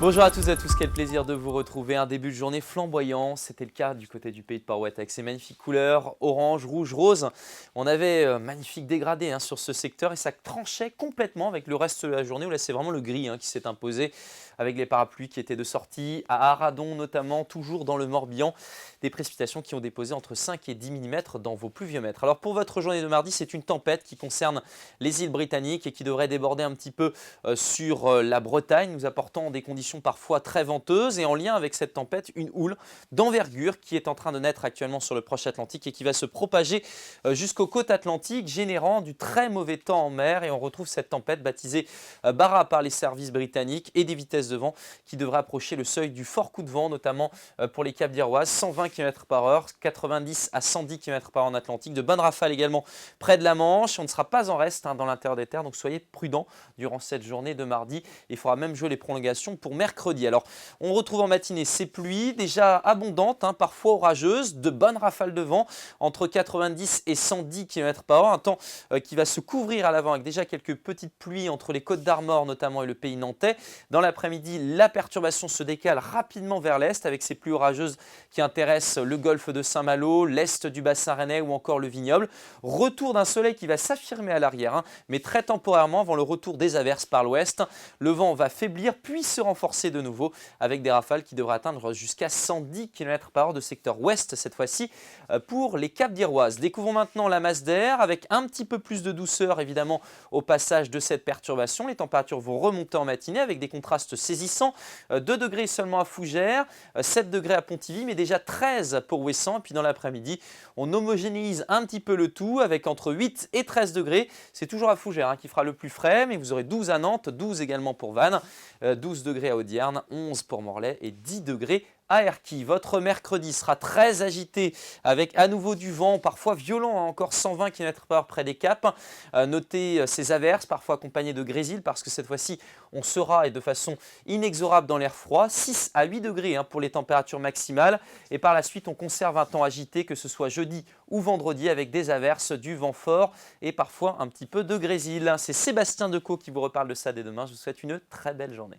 Bonjour à tous et à tous, quel plaisir de vous retrouver. Un début de journée flamboyant, c'était le cas du côté du pays de Parouette avec ses magnifiques couleurs orange, rouge, rose. On avait magnifique dégradé sur ce secteur et ça tranchait complètement avec le reste de la journée où là c'est vraiment le gris qui s'est imposé avec les parapluies qui étaient de sortie, à Aradon notamment, toujours dans le Morbihan, des précipitations qui ont déposé entre 5 et 10 mm dans vos pluviomètres. Alors pour votre journée de mardi, c'est une tempête qui concerne les îles britanniques et qui devrait déborder un petit peu sur la Bretagne, nous apportant des conditions parfois très venteuses et en lien avec cette tempête, une houle d'envergure qui est en train de naître actuellement sur le proche Atlantique et qui va se propager jusqu'aux côtes atlantiques, générant du très mauvais temps en mer. Et on retrouve cette tempête baptisée Bara par les services britanniques et des vitesses de vent qui devraient approcher le seuil du fort coup de vent, notamment pour les Caps d'Iroise, 120 km/h, 90 à 110 km/h en Atlantique. De bonnes rafales également près de la Manche. On ne sera pas en reste dans l'intérieur des terres, donc soyez prudents durant cette journée de mardi. Il faudra même jouer les prolongations pour mercredi. Alors, on retrouve en matinée ces pluies déjà abondantes, parfois orageuses, de bonnes rafales de vent entre 90 et 110 km/h. Un temps qui va se couvrir à l'avant avec déjà quelques petites pluies entre les Côtes d'Armor notamment et le pays nantais. Dans l'après-midi, la perturbation se décale rapidement vers l'est avec ces pluies orageuses qui intéressent le golfe de Saint-Malo, l'est du bassin rennais ou encore le vignoble. Retour d'un soleil qui va s'affirmer à l'arrière, mais très temporairement avant le retour des averses par l'ouest. Le vent va faiblir puis se renforcer de nouveau avec des rafales qui devraient atteindre jusqu'à 110 km/h de secteur ouest cette fois-ci pour les Caps d'Iroise. Découvrons maintenant la masse d'air avec un petit peu plus de douceur évidemment au passage de cette perturbation. Les températures vont remonter en matinée avec des contrastes saisissants. 2 degrés seulement à Fougères, 7 degrés à Pontivy, mais déjà 13 pour Ouessant. Et puis dans l'après-midi, on homogénéise un petit peu le tout avec entre 8 et 13 degrés. C'est toujours à Fougères qui fera le plus frais, mais vous aurez 12 à Nantes, 12 également pour Vannes, 12 degrés à Audierne, 11 pour Morlaix et 10 degrés à Erquy. Votre mercredi sera très agité avec à nouveau du vent, parfois violent, encore 120 km/h près des Caps. Notez ces averses, parfois accompagnées de grésil, parce que cette fois-ci, on sera et de façon inexorable dans l'air froid. 6 à 8 degrés pour les températures maximales. Et par la suite, on conserve un temps agité, que ce soit jeudi ou vendredi, avec des averses, du vent fort et parfois un petit peu de grésil. C'est Sébastien Decaux qui vous reparle de ça dès demain. Je vous souhaite une très belle journée.